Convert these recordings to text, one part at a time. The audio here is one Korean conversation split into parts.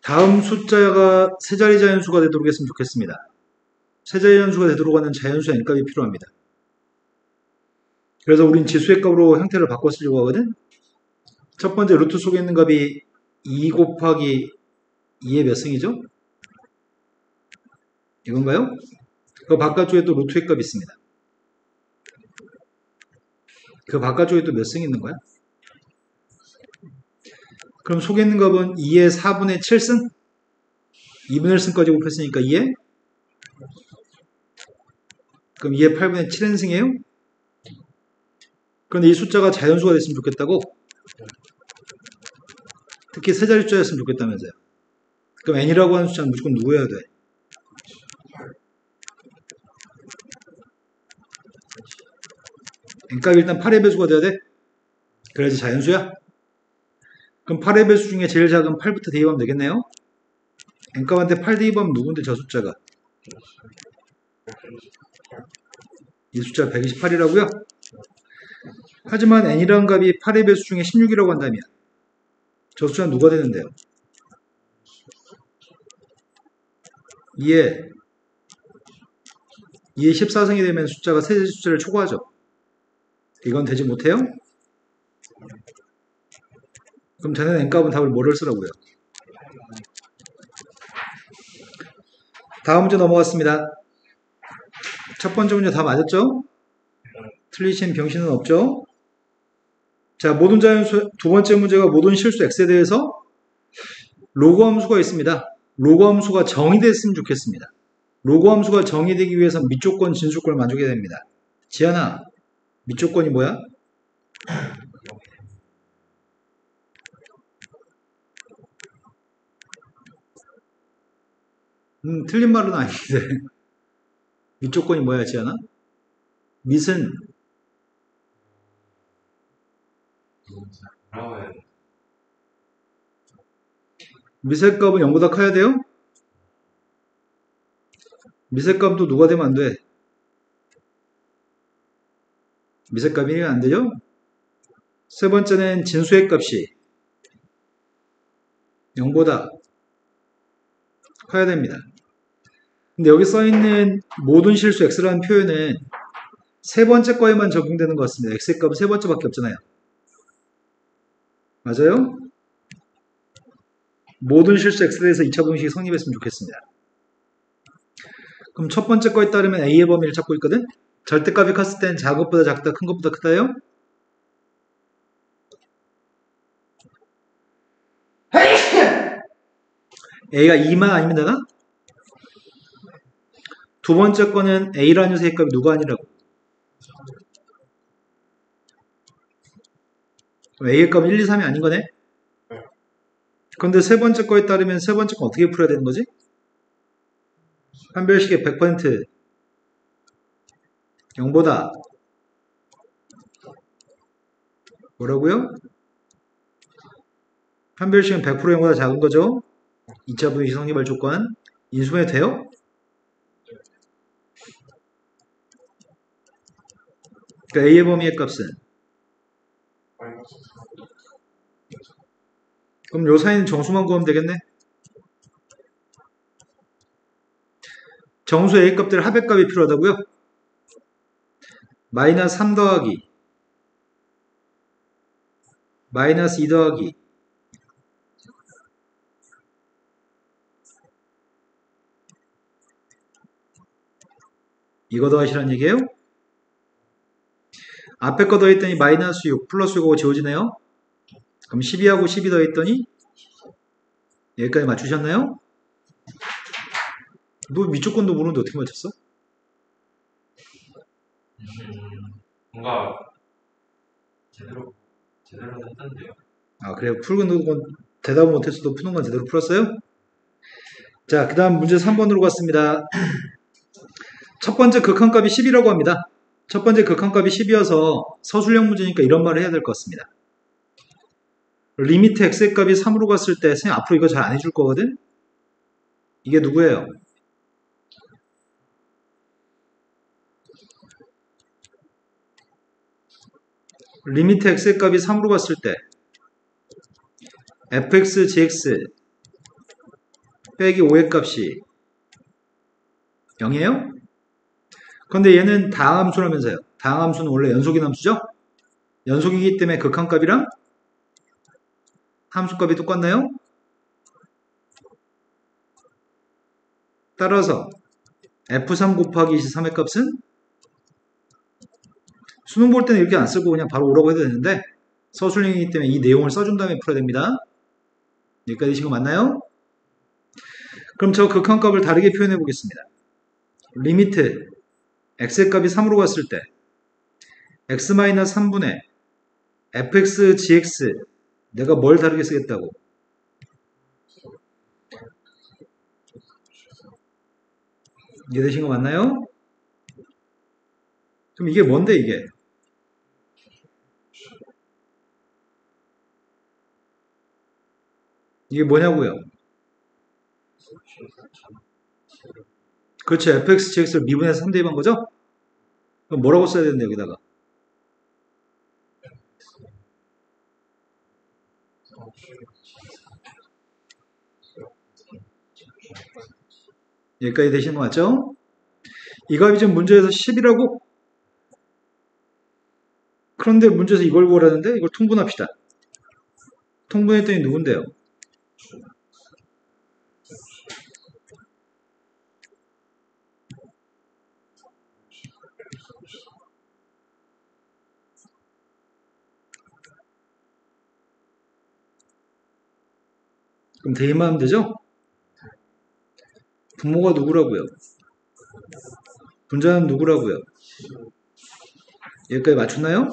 다음 숫자가 세 자리 자연수가 되도록 했으면 좋겠습니다. 세 자리 자연수가 되도록 하는 자연수 n값이 필요합니다. 그래서 우린 지수의 값으로 형태를 바꿔 쓰려고 하거든. 첫 번째 루트 속에 있는 값이 2 곱하기 2의 몇 승이죠? 이건가요? 그 바깥쪽에 또 루트의 값이 있습니다. 그 바깥쪽에 또 몇 승이 있는 거야? 그럼 속에 있는 값은 2의 4분의 7승? 2분의 1승까지 곱했으니까 2의? 그럼 2의 8분의 7n승이에요? 그런데 이 숫자가 자연수가 됐으면 좋겠다고? 특히 세 자리 숫자였으면 좋겠다면서요. 그럼 n이라고 하는 숫자는 무조건 누구여야 돼? n값이 일단 8의 배수가 돼야 돼? 그래야지 자연수야? 그럼 8의 배수 중에 제일 작은 8부터 대입하면 되겠네요? n값한테 8 대입하면 누군데 저 숫자가? 이 숫자 128이라고요? 하지만 n이라는 값이 8의 배수 중에 16이라고 한다면 저 숫자는 누가 되는데요? 2에 14승이 되면 숫자가 세 숫자를 초과하죠. 이건 되지 못해요? 그럼 되는 n값은 답을 뭐를 쓰라고요? 다음 문제 넘어갔습니다. 첫 번째 문제 다 맞았죠? 틀리신 병신은 없죠? 자, 모든 자연수, 두 번째 문제가 모든 실수 x에 대해서 로그 함수가 있습니다. 로그 함수가 정의됐으면 좋겠습니다. 로그 함수가 정의되기 위해서 밑조건, 진수권을 만족해야 됩니다. 지연아, 밑조건이 뭐야? 틀린 말은 아닌데. 밑조건이 뭐야, 지연아? 밑은 밑의 값은 0보다 커야 돼요? 밑의 값도 누가 되면 안 돼? 밑의 값이 1이면 안 되죠? 세 번째는 진수의 값이 0보다 커야 됩니다. 근데 여기 써있는 모든 실수 x라는 표현은 세 번째 거에만 적용되는 것 같습니다. x의 값은 세 번째밖에 없잖아요. 맞아요? 모든 실수 x에 대해서 2차 분식이 성립했으면 좋겠습니다. 그럼 첫 번째 거에 따르면 a의 범위를 찾고 있거든? 절대값이 컸을 땐 작은 것보다 작다, 큰 것보다 크다요? a가 2만 아니면 되나? 두 번째 거는 a라는 녀석의 값이 누가 아니라고? a의 값은 1, 2, 3이 아닌 거네? 그런데 세 번째 거에 따르면 세 번째 거 어떻게 풀어야 되는 거지? 판별식의 100% 0보다 뭐라고요? 판별식은 100% 0보다 작은 거죠? 2차 분식 성립할 조건 인수분해 돼요? 그러니까 a의 범위의 값은 그럼 요 사이는 정수만 구하면 되겠네? 정수 a 값들 합의값이 필요하다고요? 마이너스 3 더하기 마이너스 2 더하기 이거 더하시라는 얘기예요? 앞에 거 더했더니 마이너스 6 플러스 6하고 지워지네요? 그럼 12하고 12 더했더니 여기까지 맞추셨나요? 너 밑조건도 모르는데 어떻게 맞췄어? 뭔가 제대로 했던데요. 아 그래요? 풀은 건 대답을 못했어도 푸는 건 제대로 풀었어요? 자, 그 다음 문제 3번으로 갔습니다. 첫 번째 극한값이 10이라고 합니다. 첫 번째 극한값이 10이어서 서술형 문제니까 이런 말을 해야 될 것 같습니다. 리미트 x의 값이 3으로 갔을 때 선생님 앞으로 이거 잘 안 해줄 거거든? 이게 누구예요? 리미트 x의 값이 3으로 갔을 때 fx, gx 빼기 5의 값이 0이에요? 그런데 얘는 다항함수라면서요. 다항함수는 원래 연속인 함수죠? 연속이기 때문에 극한값이랑 함수값이 똑같나요? 따라서 F3 곱하기 23의 값은 수능 볼 때는 이렇게 안 쓰고 그냥 바로 오라고 해도 되는데 서술형이기 때문에 이 내용을 써준 다음에 풀어야 됩니다. 여기까지 되신 거 맞나요? 그럼 저 극한값을 다르게 표현해 보겠습니다. 리미트 x의 값이 3으로 갔을 때 x-3분의 fx gx 내가 뭘 다르게 쓰겠다고? 이해되신 거 맞나요? 그럼 이게 뭔데 이게? 이게 뭐냐고요? 그렇죠. fx gx를 미분해서 3 대입한 거죠? 그럼 뭐라고 써야 되는데 여기다가? 여기까지 되시는 거 맞죠? 이 값이 지금 문제에서 10이라고? 그런데 문제에서 이걸 구하라는데 이걸 통분합시다. 통분했더니 누군데요? 그럼 대입만 하면 되죠? 분모가 누구라고요? 분자는 누구라고요? 여기까지 맞췄나요?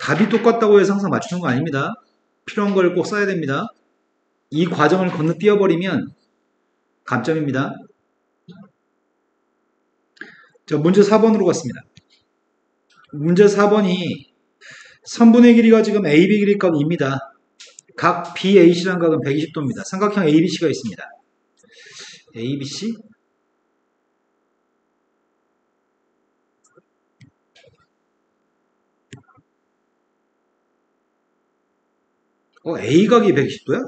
답이 똑같다고 해서 항상 맞추는 거 아닙니다. 필요한 걸 꼭 써야 됩니다. 이 과정을 건너뛰어버리면 감점입니다. 자, 문제 4번으로 갔습니다. 문제 4번이 선분의 길이가 지금 AB 길이 값 2입니다. 각 BAC라는 각은 120도입니다. 삼각형 ABC가 있습니다. ABC? A각이 120도야?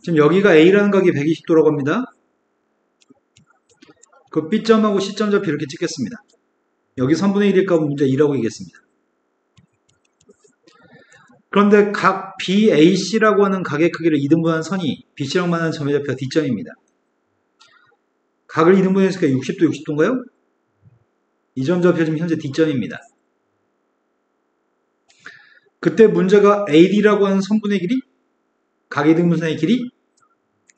지금 여기가 A라는 각이 120도라고 합니다. 그 B점하고 C점 좌표 이렇게 찍겠습니다. 여기 3분의 1의 값은 문제 2라고 얘기했습니다. 그런데 각 BAC라고 하는 각의 크기를 2등분한 선이 BC랑 만나는 점의 좌표가 D점입니다. 각을 2등분했으니까 60도, 60도인가요? 이 점 좌표 지금 현재 D점입니다. 그때 문제가 AD라고 하는 선분의 길이, 각 2등분선의 길이,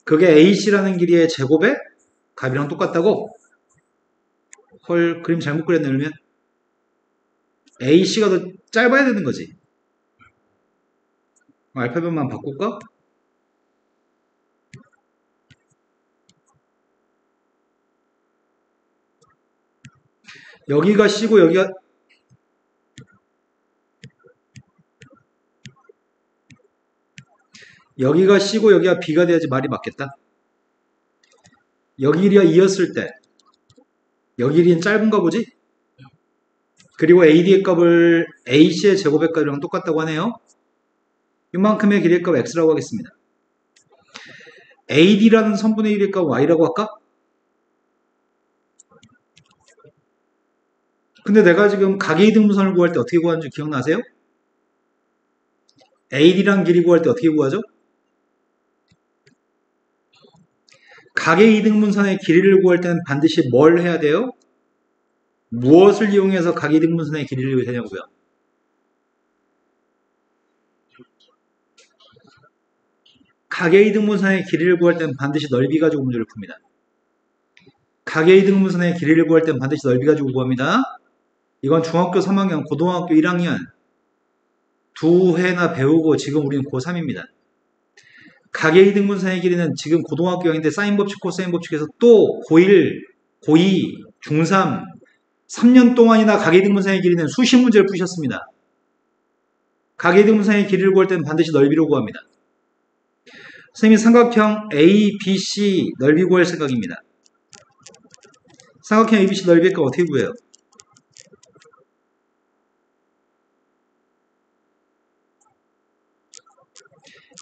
그게 AC라는 길이의 제곱에 값이랑 똑같다고? 헐, 그림 잘못 그렸네, 그러면. AC가 더 짧아야 되는 거지. 알파벳만 바꿀까? 여기가 C고 여기가 C고 여기가 B가 돼야지 말이 맞겠다. 여기 길이가 2였을 때 여기 길이는 짧은가 보지? 그리고 AD의 값을 AC의 제곱의 값이랑 똑같다고 하네요. 이만큼의 길이의 값 X라고 하겠습니다. AD라는 선분의 길이의 값 Y라고 할까? 근데 내가 지금 각의 이등분선을 구할 때 어떻게 구하는지 기억나세요? AD랑 길이 구할 때 어떻게 구하죠? 각의 이등분선의 길이를 구할 때는 반드시 뭘 해야 돼요? 무엇을 이용해서 각의 이등분선의 길이를 되냐고요? 각의 이등분선의 길이를 구할 때는 반드시 넓이 가지고 문제를 풉니다. 각의 이등분선의 길이를 구할 때는 반드시 넓이 가지고 구합니다. 이건 중학교 3학년, 고등학교 1학년 두 해나 배우고 지금 우리는 고3입니다. 각의 이등분선의 길이는 지금 고등학교인데 사인 법칙, 코사인 법칙에서 또 고1, 고2, 중3, 3년 동안이나 각의 이등분선의 길이는 수십 문제를 푸셨습니다. 각의 이등분선의 길이를 구할 때는 반드시 넓이로 구합니다. 선생님이 삼각형 ABC 넓이 구할 생각입니다. 삼각형 ABC 넓이의 값 어떻게 구해요?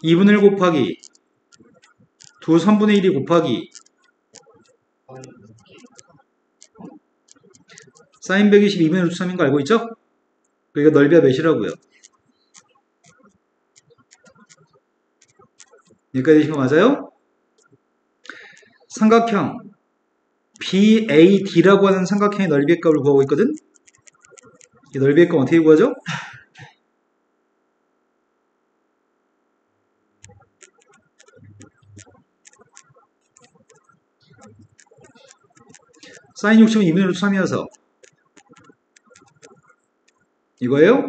(2분의 1) 곱하기 2 3분의 1이 곱하기 사인 120 2분의 루트 3인 거 알고 있죠? 그러니까 넓이가 몇이라고요? 여기까지 되신 거 맞아요? 삼각형 BAD라고 하는 삼각형의 넓이의 값을 구하고 있거든? 이 넓이의 값 어떻게 구하죠? 사인 60은 2분의 루트 3이어서 이거예요?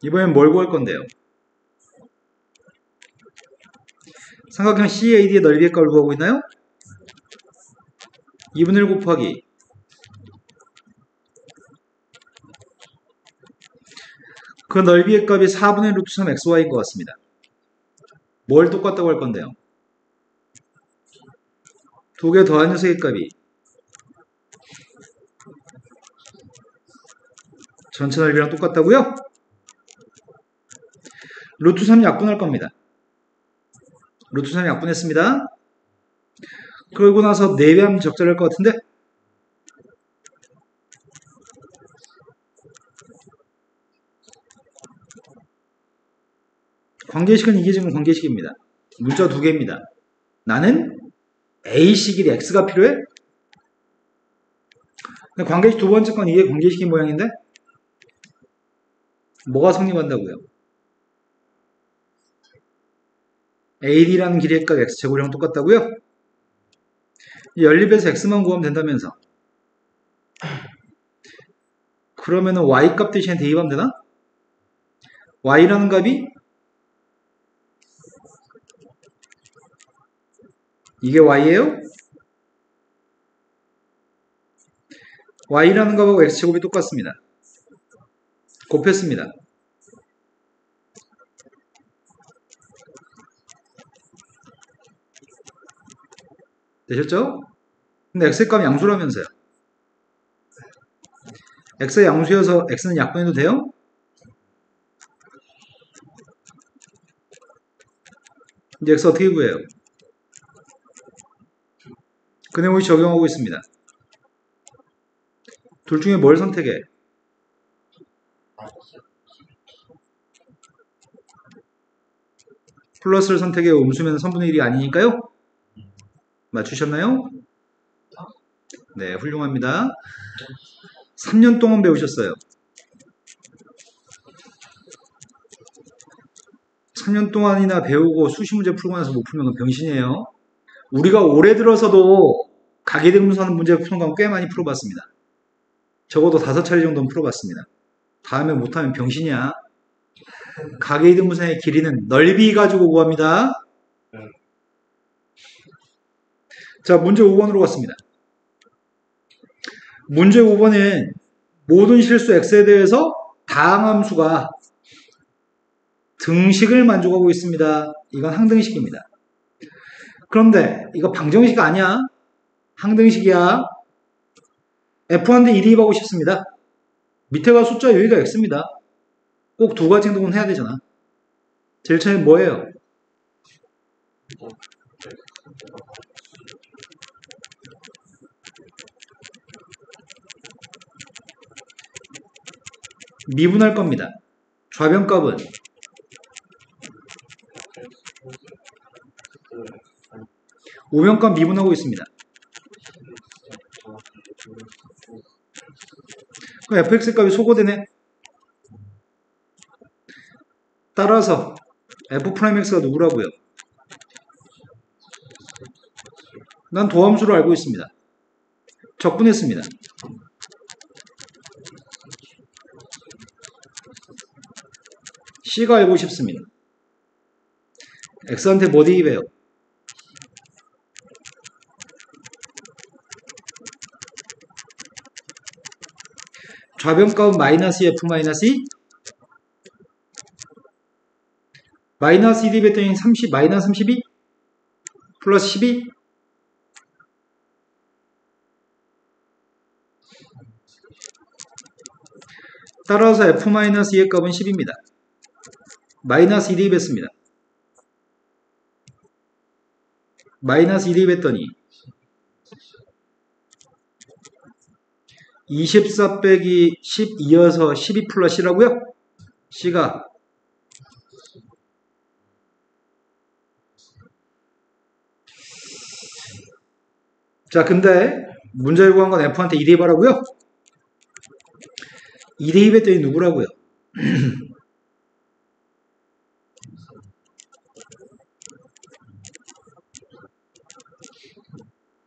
이번엔 뭘 구할 건데요? 삼각형 CAD의 넓이의 값을 구하고 있나요? 2분의 1 곱하기 그 넓이의 값이 4분의 루트 3 xy인 것 같습니다. 뭘 똑같다고 할 건데요? 두 개 더한 녀석의 값이 전체 넓이랑 똑같다고요? 루트 3 약분할 겁니다. 루트 3 약분했습니다. 그러고 나서 4배하면 적절할 것 같은데? 관계식은 이게 지금 관계식입니다. 문자 2개입니다. 나는 A식이 X가 필요해? 관계식 두 번째 건 이게 관계식인 모양인데? 뭐가 성립한다고요? AD라는 길이의 값 X제곱이랑 똑같다고요? 연립에서 X만 구하면 된다면서. 그러면은 Y값 대신에 대입하면 되나? Y라는 값이 이게 Y예요? Y라는 값하고 X제곱이 똑같습니다. 곱했습니다. 되셨죠? 근데 X의 값이 양수라면서요. X가 양수여서 X는 약분해도 돼요? 이제 X 어떻게 구해요? 근해공식 적용하고 있습니다. 둘 중에 뭘 선택해? 플러스를 선택해. 음수면 3분의 1이 아니니까요? 맞추셨나요? 네, 훌륭합니다. 3년 동안 배우셨어요. 3년 동안이나 배우고 수시 문제 풀고 나서 못 풀면 병신이에요. 우리가 올해 들어서도 가계대분수하는 문제 푸는 건 꽤 많이 풀어봤습니다. 적어도 5차례 정도는 풀어봤습니다. 다음에 못하면 병신이야. 가계대분수의 길이는 넓이 가지고 구합니다. 자, 문제 5번으로 갔습니다. 문제 5번은 모든 실수 x에 대해서 다항함수가 등식을 만족하고 있습니다. 이건 항등식입니다. 그런데 이거 방정식 아니야. 항등식이야. F1대 1이 하고 싶습니다. 밑에가 숫자 여기가 x입니다. 꼭 두 가지 행동은 해야 되잖아. 제일 처음에 뭐예요? 미분할 겁니다. 좌변값은 우변값 미분하고 있습니다. 그럼 fx 값이 소거되네. 따라서 f'x가 누구라고요? 난 도함수를 알고 있습니다. 적분했습니다. C가 알고 싶습니다. X한테 뭐 대입해요? 좌변값은 마이너스 F 마이너스 2? 마이너스 2 대입했더니 30, 마이너스 32? 플러스 12. 따라서 f-2의 값은 10입니다. 마이너스 1 대입했습니다. 마이너스 2 대입했더니 24 빼기 12여서 12 플러스 C라고요? C가 자, 근데 문제를 구한 건 F한테 2 대입하라고요? 2 대입했더니 누구라고요?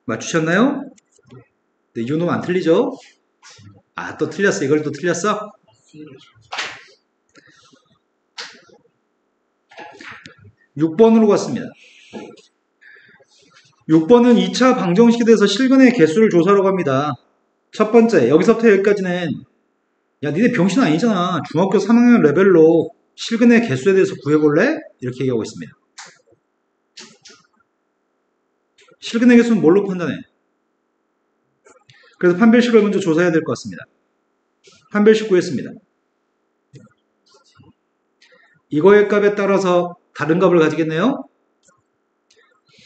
맞추셨나요? 네, 이 정도면 안 틀리죠? 아, 또 틀렸어. 이걸 또 틀렸어? 6번으로 갔습니다. 6번은 2차 방정식에 대해서 실근의 개수를 조사하러 갑니다. 첫 번째, 여기서부터 여기까지는 야, 니네 병신 아니잖아. 중학교 3학년 레벨로 실근의 개수에 대해서 구해볼래? 이렇게 얘기하고 있습니다. 실근의 개수는 뭘로 판단해? 그래서 판별식을 먼저 조사해야 될 것 같습니다. 판별식 구했습니다. 이거의 값에 따라서 다른 값을 가지겠네요.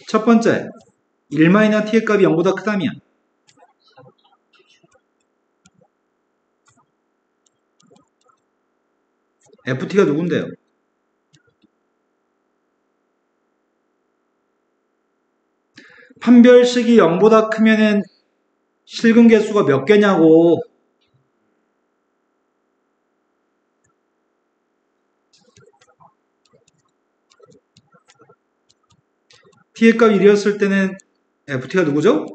첫 번째, 1-t의 값이 0보다 크다면 ft가 누군데요? 판별식이 0보다 크면은 실근 개수가 몇 개냐고. t의 값 1이었을 때는 ft가 누구죠?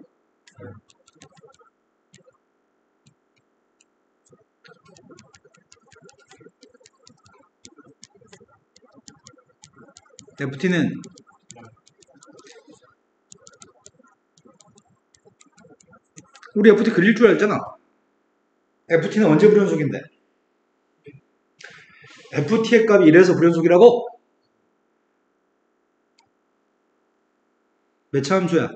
ft는 우리 ft 그릴 줄 알잖아. ft는 언제 불연속인데? ft의 값이 1에서 불연속이라고? 몇 차 함수야?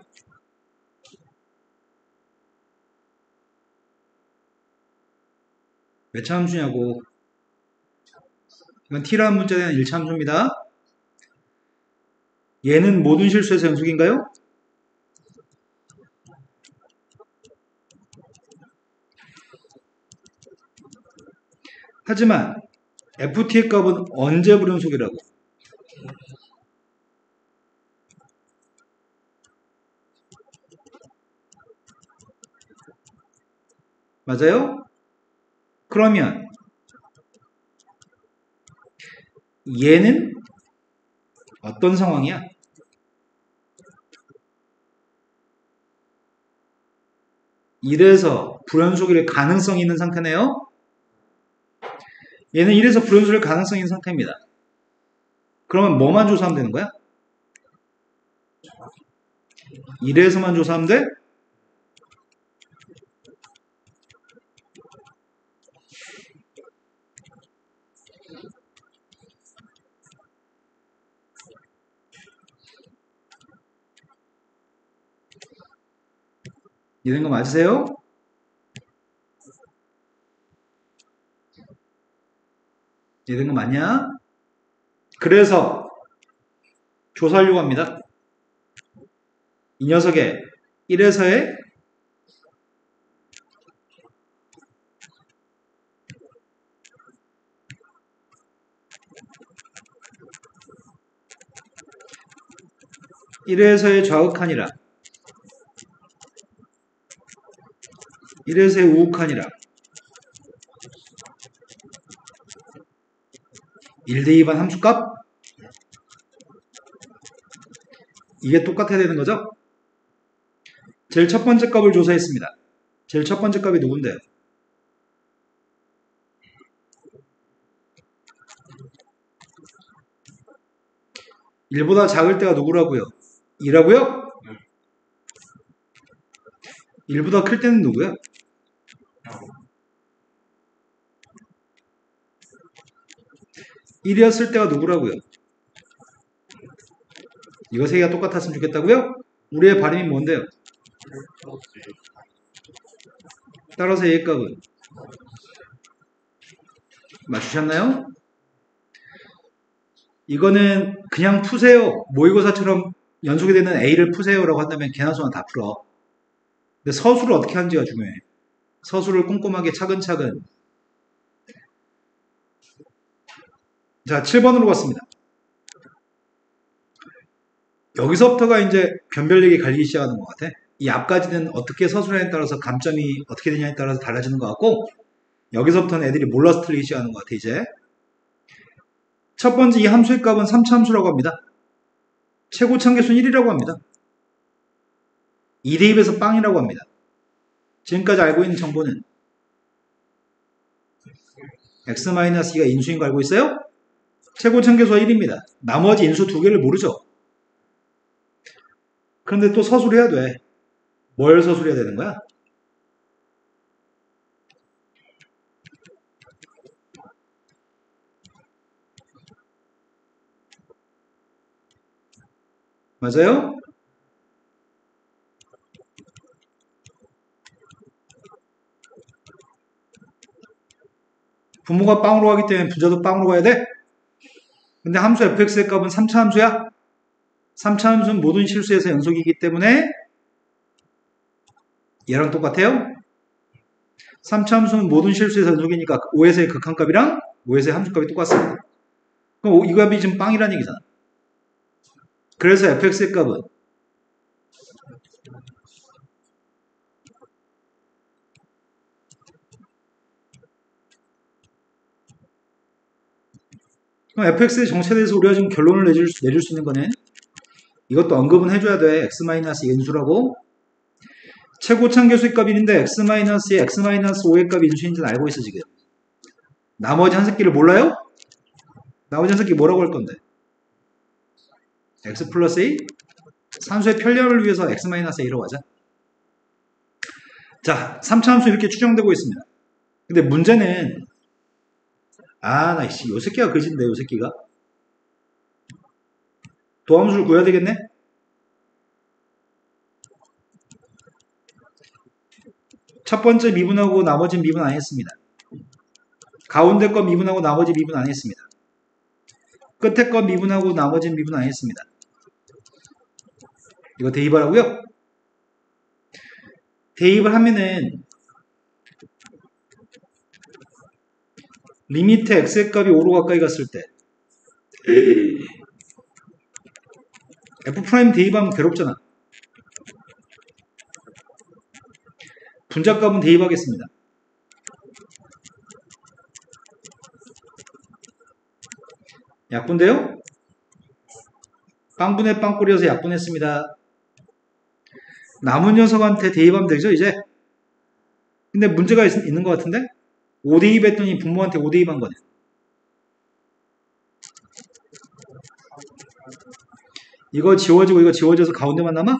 몇 차 함수냐고. 이건 t라는 문자에 대한 1차 함수입니다. 얘는 모든 실수에서 연속인가요? 하지만 ft의 값은 언제 불연속이라고? 맞아요? 그러면 얘는 어떤 상황이야? 이래서 불연속일 가능성이 있는 상태네요. 얘는 이래서 불연속일 가능성이 있는 상태입니다. 그러면 뭐만 조사하면 되는 거야? 이래서만 조사하면 돼? 이런 거 맞으세요? 이런 거 맞냐? 그래서 조사하려고 합니다. 이 녀석의 1에서의 좌극한이라 1에서의 우극한이라 1대2반 함수값? 이게 똑같아야 되는 거죠? 제일 첫 번째 값을 조사했습니다. 제일 첫 번째 값이 누군데요? (1보다) 작을 때가 누구라고요? 2라고요? 1보다 클 때는 누구야? 1이었을 때가 누구라고요? 이거 세 개가 똑같았으면 좋겠다고요? 우리의 발음이 뭔데요? 따라서 A의 값은 맞추셨나요? 이거는 그냥 푸세요. 모의고사처럼 연속이 되는 A를 푸세요라고 한다면 개나 소나 다 풀어. 근데 서술을 어떻게 하는지가 중요해. 서술을 꼼꼼하게 차근차근. 자, 7번으로 갔습니다. 여기서부터가 이제 변별력이 갈리기 시작하는 것 같아. 이 앞까지는 어떻게 서술하냐에 따라서 감점이 어떻게 되냐에 따라서 달라지는 것 같고, 여기서부터는 애들이 몰라서 틀리기 시작하는 것 같아, 이제. 첫 번째 이 함수의 값은 3차 함수라고 합니다. 최고 참계수는 1이라고 합니다. 2 대입에서 빵이라고 합니다. 지금까지 알고 있는 정보는 x-2가 인수인 거 알고 있어요? 최고 참계수가 1입니다. 나머지 인수 두 개를 모르죠. 그런데 또 서술해야 돼. 뭘 서술해야 되는 거야? 맞아요? 분모가 빵으로 가기 때문에 분자도 빵으로 가야 돼? 근데 함수 fx의 값은 3차 함수야? 3차 함수는 모든 실수에서 연속이기 때문에 얘랑 똑같아요? 3차 함수는 모든 실수에서 연속이니까 5에서의 극한값이랑 5에서의 함수값이 똑같습니다. 그럼 이 값이 지금 빵이라는 얘기잖아. 그래서 fx의 값은 그럼 fx의 정체에 대해서 우리가 지금 결론을 내줄 수 있는 거는 이것도 언급은 해줘야 돼. x-2의 인수라고. 최고 참계수의 값이 1인데 x-의 x-5의 값이 인수인지는 알고 있어 지금. 나머지 한 새끼를 몰라요? 나머지 한 새끼 뭐라고 할 건데? x 플러스 a? 산수의 편리함을 위해서 x-a라고 하자. 자, 3차 함수 이렇게 추정되고 있습니다. 근데 문제는 요 새끼가 그진데 요 새끼가 도함수를 구해야 되겠네? 첫 번째 미분하고 나머지는 미분 안 했습니다. 가운데 거 미분하고 나머지 미분 안 했습니다. 끝에 거 미분하고 나머지는 미분 안 했습니다. 이거 대입하라고요? 대입을 하면은 리미트 x의 값이 5로 가까이 갔을 때 f' 대입하면 괴롭잖아. 분자값은 대입하겠습니다. 약분돼요? 빵분의 빵꾸리여서 약분했습니다. 남은 녀석한테 대입하면 되죠 이제? 근데 문제가 있는 것 같은데? 5대입했더니 분모한테 5대입한 거네. 이거 지워지고 이거 지워져서 가운데만 남아?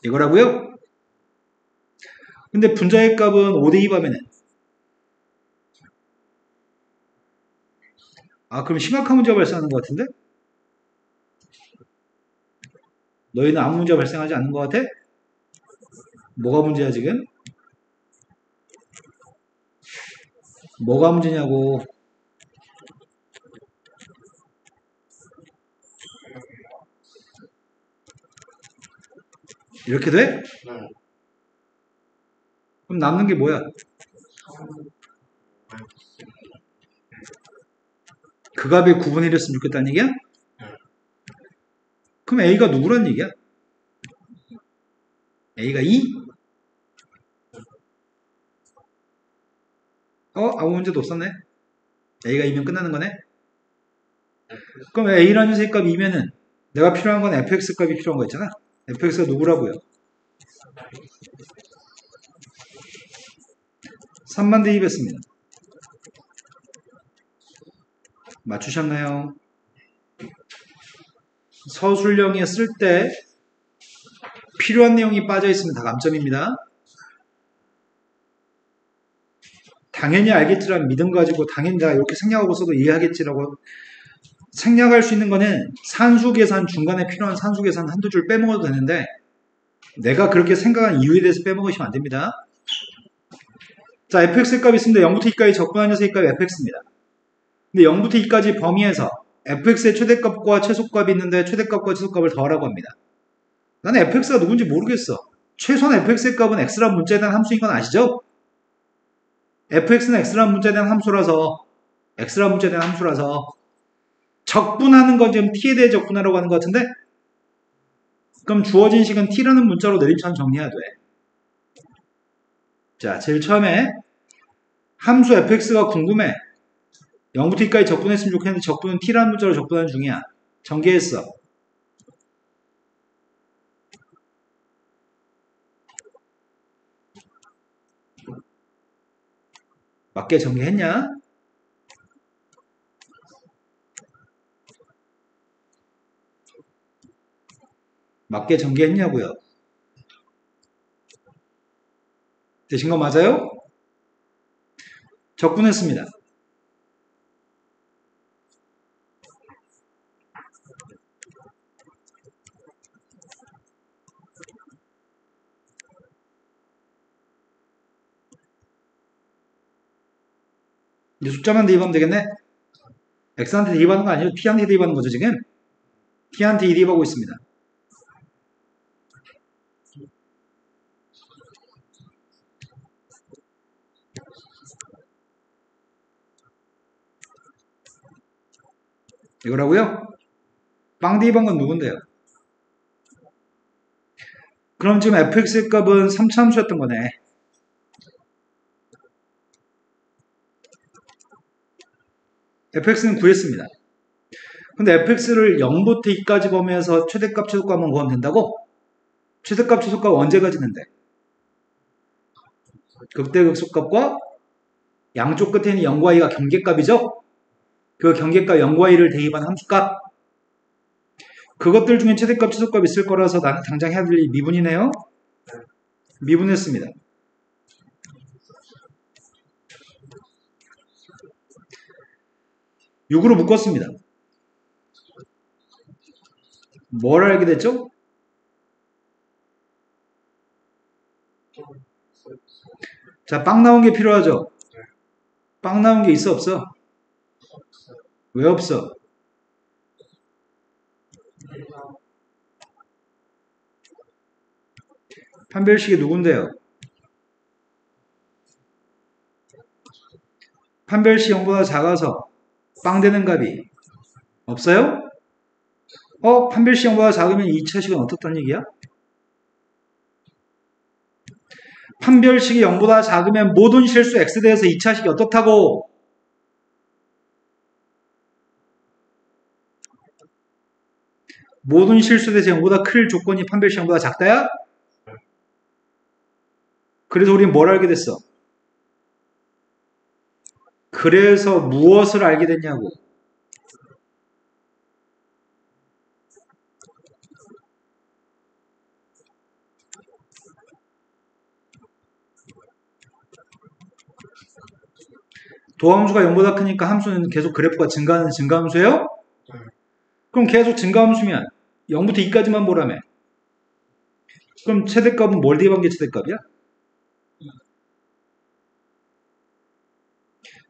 이거라고요? 근데 분자의 값은 5대입하면은 그럼 심각한 문제가 발생하는 것 같은데? 너희는 아무 문제가 발생하지 않는 것 같아? 뭐가 문제야 지금? 뭐가 문제냐고. 이렇게 돼? 그럼 남는 게 뭐야? 그 값의 9분의 1이었으면 좋겠다는 얘기야? 그럼 A가 누구란 얘기야? A가 2? 아무 문제도 없었네. A가 2면 끝나는 거네. 그럼 A라는 셋 값이 2면은 내가 필요한 건 fx 값이 필요한 거 있잖아. fx가 누구라고요? 3만 대입했습니다. 맞추셨나요? 서술형에 쓸 때 필요한 내용이 빠져 있으면 다 감점입니다. 당연히 알겠지라는 믿음 가지고 당연히 내가 이렇게 생각하고 써도 이해하겠지라고 생략할 수 있는 거는 산수 계산 중간에 필요한 산수 계산 한두 줄 빼먹어도 되는데 내가 그렇게 생각한 이유에 대해서 빼먹으시면 안 됩니다. 자, fx의 값이 있습니다. 0부터 2까지 적분한 녀석의 값이 fx입니다. 근데 0부터 2까지 범위에서 fx의 최대값과 최소값이 있는데 최대값과 최소값을 더하라고 합니다. 나는 fx가 누군지 모르겠어. 최소한 fx의 값은 x라는 문자에 대한 함수인 건 아시죠? fx는 x라는 문자에 대한 함수라서 적분하는 건 지금 t에 대해 적분하라고 하는 것 같은데 그럼 주어진 식은 t라는 문자로 내림차는 정리해야 돼. 자, 제일 처음에 함수 fx가 궁금해. 0부터 2까지 적분했으면 좋겠는데 적분은 t라는 문자로 적분하는 중이야. 전개했어. 맞게 전개했냐? 맞게 전개했냐고요? 되신 거 맞아요? 적분했습니다. 이제 숫자만 대입하면 되겠네? x한테 대입하는 거 아니죠? t한테 대입하는 거죠, 지금? t한테 대입하고 있습니다. 이거라고요? 빵 대입한 건 누군데요? 그럼 지금 fx의 값은 3차함수였던 거네. fx는 구했습니다. 근데 fx를 0부터 2까지 범위에서 최대값, 최소값만 구하면 된다고? 최대값, 최소값 언제 가지는데? 극대극소값과 양쪽 끝에 있는 0과 2가 경계값이죠? 그 경계값 0과 2를 대입한 함수값. 그것들 중에 최대값, 최소값 있을 거라서 나는 당장 해야 될 일이 미분이네요. 미분했습니다. (6) 으로 묶었습니다. 뭘 알게 됐죠? 자, 빵 나온 게 필요하죠? 빵 나온 게 있어, 없어? 왜 없어? 판별식이 누군데요? 판별식 0보다 작아서 빵 되는 값이 없어요? 판별식 0보다 작으면 2차식은 어떻다는 얘기야? 판별식이 0보다 작으면 모든 실수 x에 대해서 2차식이 어떻다고? 모든 실수에 대해서 0보다 클 조건이 판별식 0보다 작다야? 그래서 우리는 뭘 알게 됐어? 그래서 무엇을 알게 됐냐고? 도함수가 0보다 크니까 함수는 계속 그래프가 증가하는 증가함수예요? 그럼 계속 증가함수면 0부터 2까지만 보라며. 그럼 최대값은 뭘 대입한 게 최대값이야?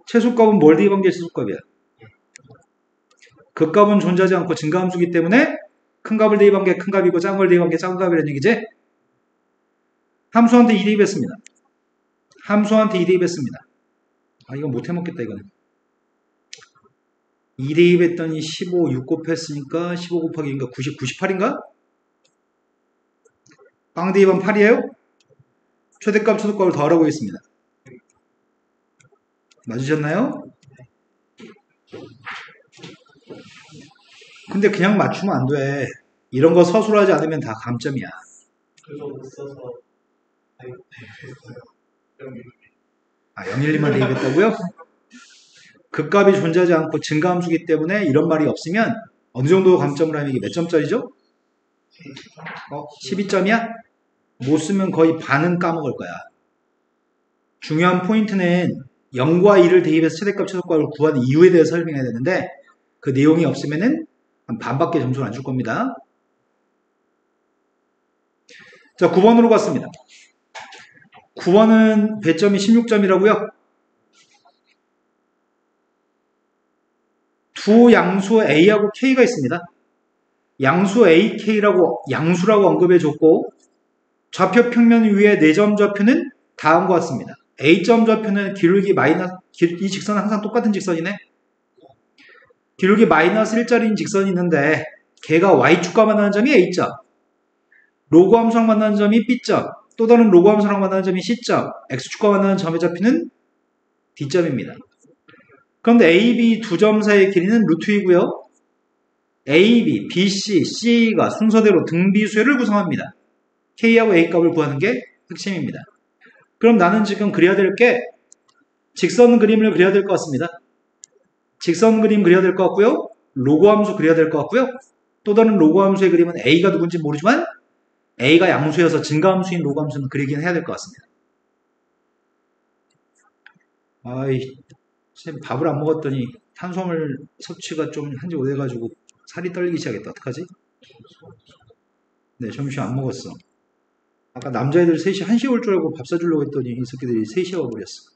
최소값은 뭘 대입한 게 최소값이야? 그 값은 존재하지 않고 증가함수기 때문에 큰 값을 대입한 게 큰 값이고 작은 걸 대입한 게 작은 값이라는 얘기지? 함수한테 2 대입했습니다. 함수한테 2 대입했습니다. 이건 못 해먹겠다 이거는. 2 대입했더니 15, 6 곱했으니까 15 곱하기 2인가 90, 98인가? 빵 대입은 8이에요? 최대값, 최소값을 더하라고 했습니다. 맞으셨나요? 근데 그냥 맞추면 안 돼. 이런 거 서술하지 않으면 다 감점이야. 그래서 못 써서 대입했어요. 012만 대입했다고요? 그 값이 존재하지 않고 증가함수기 때문에 이런 말이 없으면 어느 정도 감점을 하면 이게 몇 점짜리죠? 12점이야? 못 쓰면 거의 반은 까먹을 거야. 중요한 포인트는 0과 2를 대입해서 최대값, 최소값을 구하는 이유에 대해서 설명해야 되는데 그 내용이 없으면은 한 반밖에 점수를 안 줄 겁니다. 자, 9번으로 갔습니다. 9번은 배점이 16점이라고요. 두 양수 A하고 K가 있습니다. 양수 AK라고 양수라고 언급해 줬고 좌표 평면 위에 4점 좌표는 다음과 같습니다. A점 좌표는 기울기 마이너스, 이 직선은 항상 똑같은 직선이네. 기울기 마이너스 1짜리인 직선이 있는데 걔가 Y축과 만나는 점이 A점, 로그 함수랑 만나는 점이 B점, 또 다른 로그 함수랑 만나는 점이 C점, X축과 만나는 점의 좌표는 D점입니다. 그런데 A, B 두 점 사이의 길이는 루트이고요. A, B, B, C, C가 순서대로 등비수열을 구성합니다. K하고 A 값을 구하는 게 핵심입니다. 그럼 나는 지금 그려야 될 게 직선 그림을 그려야 될 것 같습니다. 직선 그림 그려야 될 것 같고요. 로그 함수 그려야 될 것 같고요. 또 다른 로그 함수의 그림은 A가 누군지 모르지만 A가 양수여서 증가함수인 로그 함수는 그리긴 해야 될 것 같습니다. 아이, 선생님 밥을 안 먹었더니 탄수화물 섭취가 좀 한지 오래가지고 살이 떨리기 시작했다. 어떡하지? 네, 점심 안 먹었어. 아까 남자애들 3시, 1시에 올 줄 알고 밥 사주려고 했더니 이 새끼들이 3시에 와버렸어.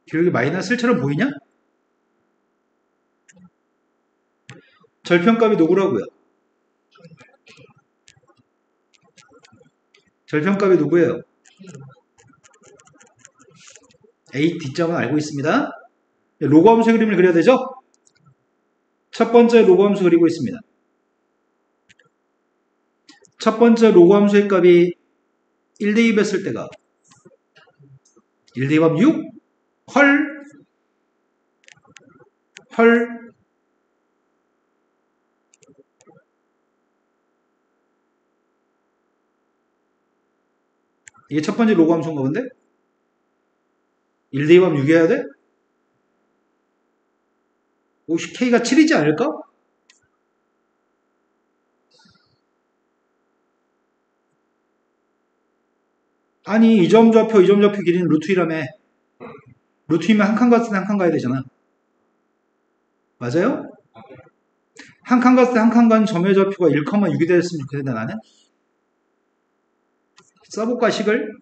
기울기 마이너스 1처럼 보이냐? 절편값이 누구라고요? 절편값이 누구예요? A, D점은 알고 있습니다. 로그 함수의 그림을 그려야 되죠? 첫 번째 로그 함수 그리고 있습니다. 첫 번째 로그 함수의 값이 1대2였을 때가 1대2밥 6? 헐 이게 첫 번째 로그 함수인가 본데? 1대2밥 6이어야 돼? 혹시 K가 7이지 않을까? 아니 이 점 좌표 이 점 좌표 길이는 루트 2라며. 루트 2면 한 칸 갔을 때 한 칸 가야 되잖아. 맞아요? 한 칸 갔을 때 한 칸 간 점의 좌표가 1,6이 됐으면 좋겠는데 나는? 써볼까 식을?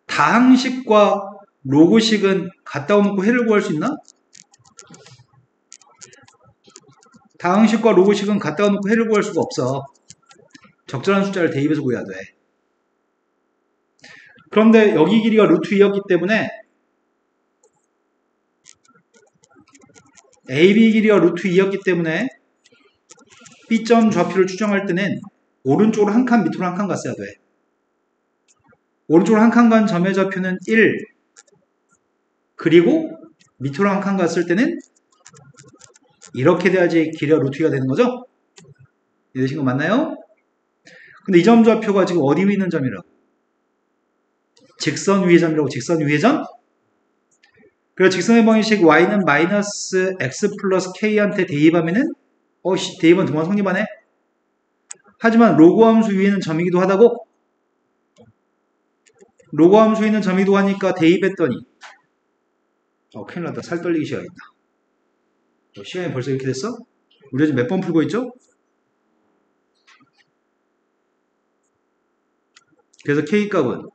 다항식과 로그식은 갖다 놓고 해를 구할 수 있나? 다항식과 로그식은 갖다 놓고 해를 구할 수가 없어. 적절한 숫자를 대입해서 구해야 돼. 그런데 여기 길이가 루트 2였기 때문에 AB 길이가 루트 2였기 때문에 B점 좌표를 추정할 때는 오른쪽으로 한 칸 밑으로 한 칸 갔어야 돼. 오른쪽으로 한 칸 간 점의 좌표는 1 그리고 밑으로 한 칸 갔을 때는 이렇게 돼야지 길이가 루트 2가 되는 거죠? 이해되신 거 맞나요? 근데 이 점 좌표가 지금 어디 위에 있는 점이라고? 직선 위의 점이라고. 직선 위의 점? 그래서 직선의 방정식 y는 마이너스 x 플러스 k한테 대입하면은 대입은 동안 성립하네. 하지만 로그 함수 위에는 점이기도 하다고. 로그 함수 위에는 점이기도 하니까 대입했더니 큰일 났다. 살 떨리기 시작했다. 시간이 벌써 이렇게 됐어? 우리가 지금 몇 번 풀고 있죠? 그래서 k값은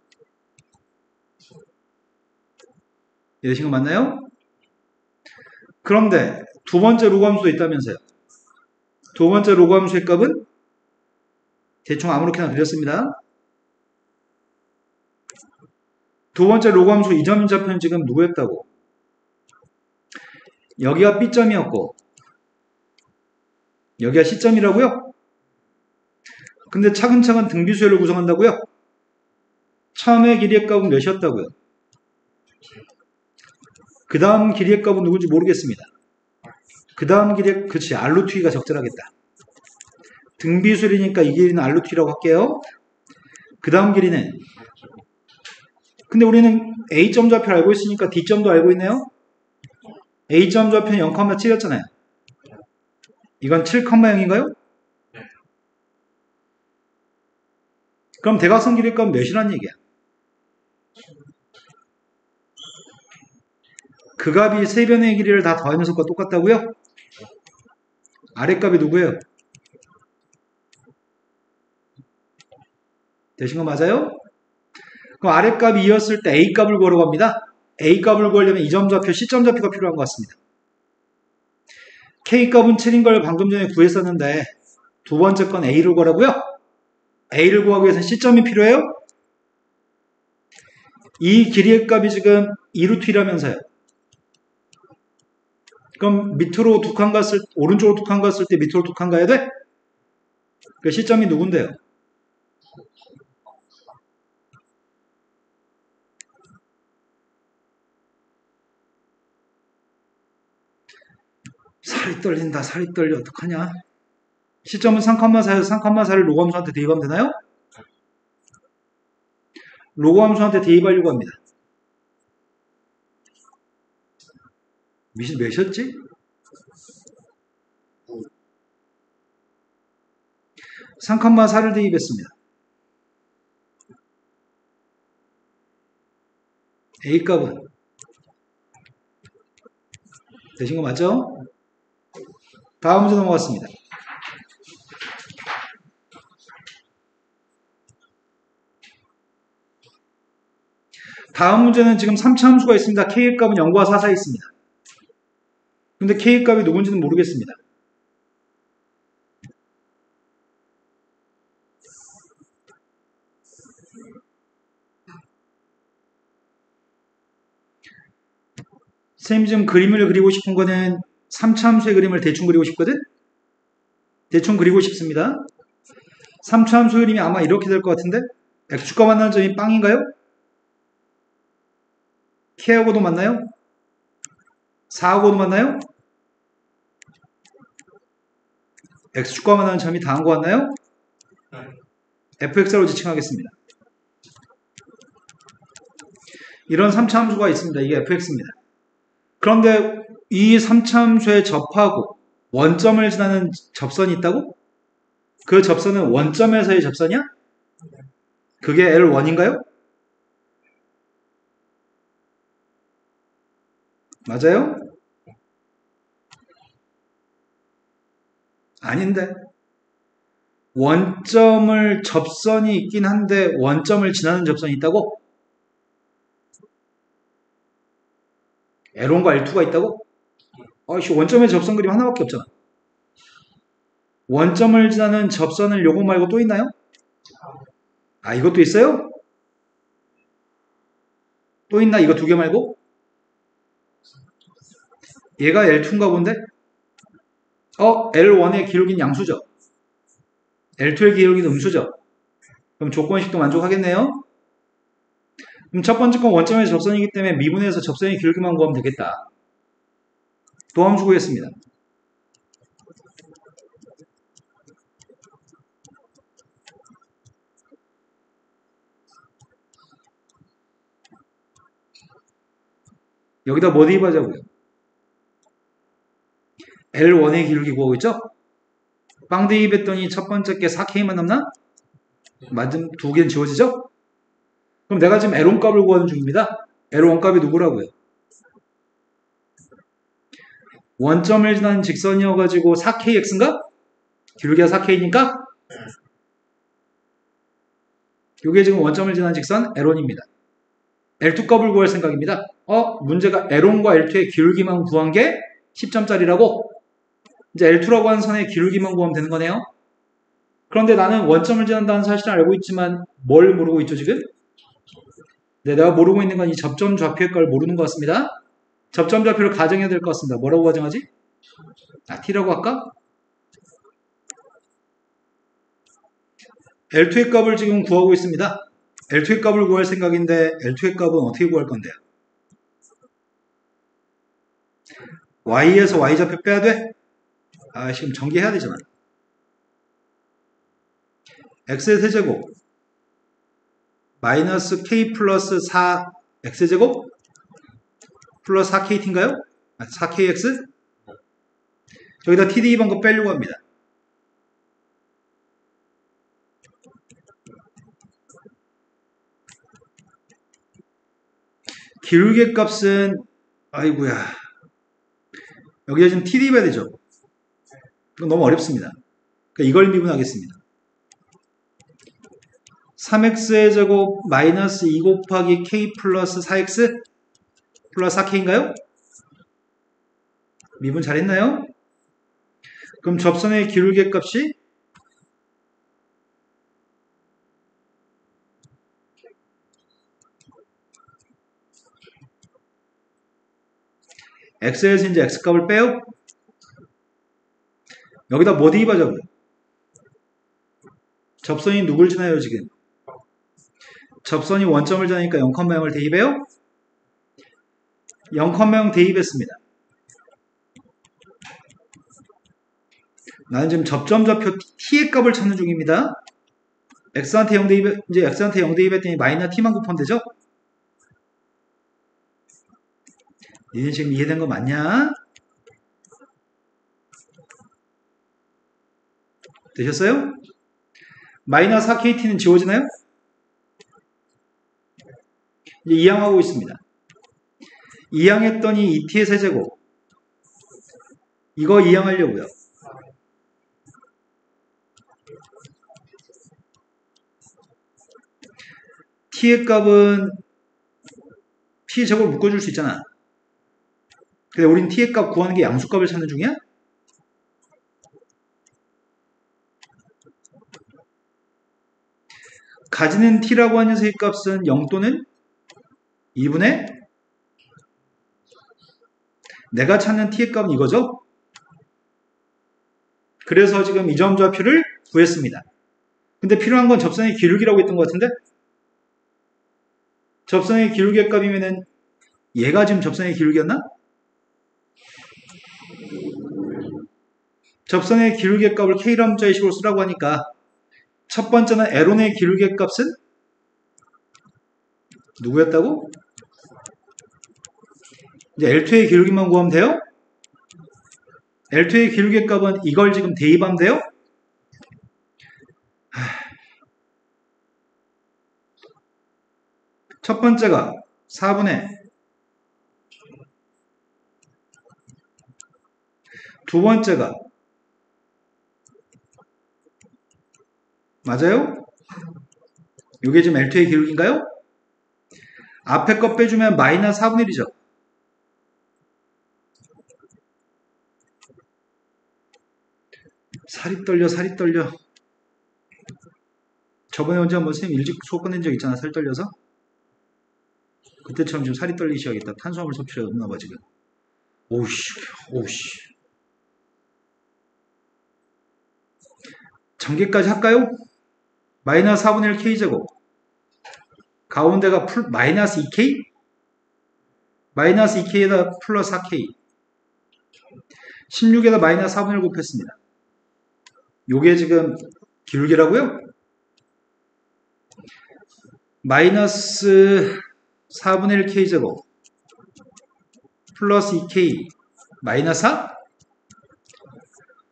이해되신 거 맞나요? 그런데 두 번째 로그 함수도 있다면서요. 두 번째 로그 함수의 값은 대충 아무렇게나 그렸습니다. 두 번째 로그 함수 이 점인 좌표는 지금 누구였다고? 여기가 B점이었고 여기가 C점이라고요? 근데 차근차근 등비수열을 구성한다고요? 처음에 길이의 값은 몇이었다고요? 그 다음 길이의 값은 누군지 모르겠습니다. 그 다음 길이의, 그치, R루트가 적절하겠다. 등비수열이니까 이 길이는 R루트라고 할게요. 그 다음 길이는 근데 우리는 A점 좌표 알고 있으니까 D점도 알고 있네요. A점 좌표는 0,7였잖아요. 이건 7,0인가요? 그럼 대각선 길이값 몇이란 얘기야? 그 값이 세 변의 길이를 다 더하면서 거 똑같다고요? 아랫값이 누구예요? 되신 거 맞아요? 그럼 아랫값이 2였을 때 A값을 구하러 갑니다. A값을 구하려면 이 점 좌표, C점 좌표가 필요한 것 같습니다. K값은 7인 걸 방금 전에 구했었는데 두 번째 건 A를 구하라고요? A를 구하기 위해서는 C점이 필요해요? 이 길이의 값이 지금 2루트이라면서요. 그럼 밑으로 두 칸 갔을, 오른쪽으로 두 칸 갔을 때 밑으로 두 칸 가야 돼? 그 C점이 누군데요? 살이 떨린다. 살이 떨려. 어떡하냐? C점은 3,4에서 3,4를 로그 함수한테 대입하면 되나요? 로그 함수한테 대입하려고 합니다. 몇이었지? 3,4를 대입했습니다. A값은 되신 거 맞죠? 다음 문제 넘어갔습니다. 다음 문제는 지금 3차 함수가 있습니다. K의 값은 0과 4 사이에 있습니다. 근데 K의 값이 누군지는 모르겠습니다. 선생님이 지금 그림을 그리고 싶은 거는 3차 함수의 그림을 대충 그리고 싶거든? 대충 그리고 싶습니다. 3차 함수 그림이 아마 이렇게 될 것 같은데? X축과 만나는 점이 빵인가요? K하고도 만나요? 4하고도 만나요? X축과 만나는 점이 다한 것 같나요? fx로 지칭하겠습니다. 이런 3차 함수가 있습니다. 이게 fx입니다. 그런데 이 3차 함수에 접하고 원점을 지나는 접선이 있다고? 그 접선은 원점에서의 접선이야? 그게 L1인가요? 맞아요? 아닌데. 원점을 접선이 있긴 한데 원점을 지나는 접선이 있다고? L1과 L2가 있다고? 아이씨, 원점의 접선 그림 하나밖에 없잖아. 원점을 지나는 접선을 요거 말고 또 있나요? 아, 이것도 있어요? 또 있나? 이거 두 개 말고? 얘가 L2인가 본데? L1의 기울기는 양수죠. L2의 기울기는 음수죠. 그럼 조건식도 만족하겠네요. 그럼 첫 번째 건 원점에서 접선이기 때문에 미분해서 접선의 기울기만 구하면 되겠다. 또 함수 구했습니다. 여기다 뭐 대입하자고요? L1의 기울기 구하고 있죠? 빵 대입했더니 첫 번째 게 4K만 남나? 맞음, 두 개는 지워지죠? 그럼 내가 지금 L1 값을 구하는 중입니다. L1 값이 누구라고요? 원점을 지나는 직선이어가지고 4KX인가? 기울기가 4K니까? 이게 지금 원점을 지나는 직선 L1입니다. L2 값을 구할 생각입니다. 문제가 L1과 L2의 기울기만 구한 게 10점짜리라고? 이제 L2라고 하는 선의 기울기만 구하면 되는 거네요. 그런데 나는 원점을 지난다는 사실을 알고 있지만 뭘 모르고 있죠 지금? 네, 내가 모르고 있는 건 이 접점 좌표의 값을 모르는 것 같습니다. 접점 좌표를 가정해야 될 것 같습니다. 뭐라고 가정하지? T라고 할까? L2의 값을 지금 구하고 있습니다. L2의 값을 구할 생각인데 L2의 값은 어떻게 구할 건데요? Y에서 Y좌표 빼야 돼? 지금 전개해야 되잖아. X의 세제곱 마이너스 k 플러스 4x제곱 플러스 4kt인가요? 4kx? 저기다 td 방법 빼려고 합니다. 기울기 값은 아이고야 여기에 지금 td 봐야 되죠? 이건 너무 어렵습니다. 그러니까 이걸 미분하겠습니다. 3x의 제곱 마이너스 2 곱하기 k 플러스 4x 플러스 4k인가요? 미분 잘했나요? 그럼 접선의 기울기 값이 x에서 이제 x값을 빼요. 여기다 뭐 대입하자고요? 접선이 누굴 지나요 지금? 접선이 원점을 지나니까 0,0을 대입해요? 0,0 대입했습니다. 나는 지금 접점좌표 t의 값을 찾는 중입니다. x한테 0 대입, 이제 x한테 0 대입했더니 마이너스 t만 곱하면 되죠? 니네 지금 이해된 거 맞냐? 되셨어요? 마이너스 4kt는 지워지나요? 이제 이항하고 있습니다. 이항했더니 2t의 세제곱. 이거 이항하려고요. t의 값은 p제곱을 묶어줄 수 있잖아. 근데 우린 t의 값 구하는 게 양수값을 찾는 중이야? 가지는 t라고 하는 녀석의 값은 0 또는 2분의 내가 찾는 t의 값은 이거죠? 그래서 지금 이 점 좌표를 구했습니다. 근데 필요한 건 접선의 기울기라고 했던 것 같은데? 접선의 기울기 값이면은 얘가 지금 접선의 기울기였나? 접선의 기울기 값을 k라는 문자의 식으로 쓰라고 하니까 첫 번째는 에론의 기울기 값은 누구였다고? 이제 L2의 기울기만 구하면 돼요? L2의 기울기 값은 이걸 지금 대입하면 돼요? 첫 번째가 4분의 두 번째가 맞아요? 이게 지금 L2의 기울기인가요? 앞에 거 빼주면 마이너스 4분의 1이죠. 살이 떨려. 저번에 언제 한번 선생님 일찍 수업 끝낸 적 있잖아. 살 떨려서. 그때처럼 지금 살이 떨리셔야겠다. 탄수화물 섭취가 없나봐 지금. 오우씨. 전개까지 할까요? 마이너스 4분의 1 k제곱. 가운데가 마이너스 2k? 마이너스 2k에다 플러스 4k. 16에다 마이너스 4분의 1 곱했습니다. 요게 지금 기울기라고요? 마이너스 4분의 1 k제곱 플러스 2k 마이너스 4?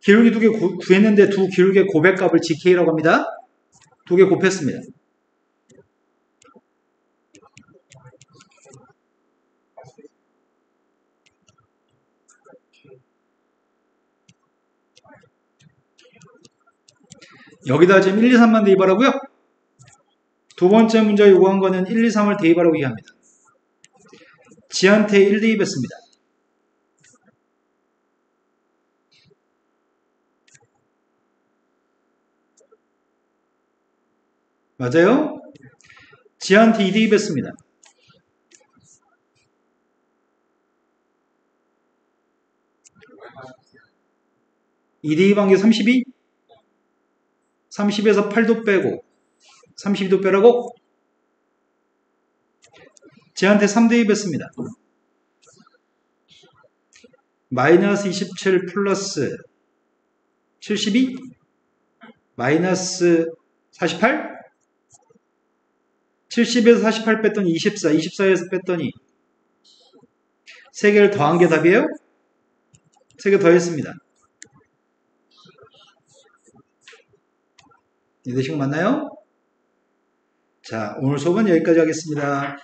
기울기 두 개 구했는데 두 기울기의 고백값을 gk라고 합니다. 두 개 곱했습니다. 여기다 지금 1, 2, 3만 대입하라고요? 두 번째 문제 요구한 거는 1, 2, 3을 대입하라고 얘기합니다. 지한테 1 대입했습니다. 맞아요? 지한테 2 대입했습니다. 이 대입한 게 32? 30에서 8도 빼고 32도 빼라고? 쟤한테 3 대입했습니다. 마이너스 27 플러스 72? 마이너스 48? 70에서 48 뺐더니 24, 24에서 뺐더니 3개를 더한 게 답이에요? 3개 더했습니다. 이해되신 거 맞나요? 자, 오늘 수업은 여기까지 하겠습니다.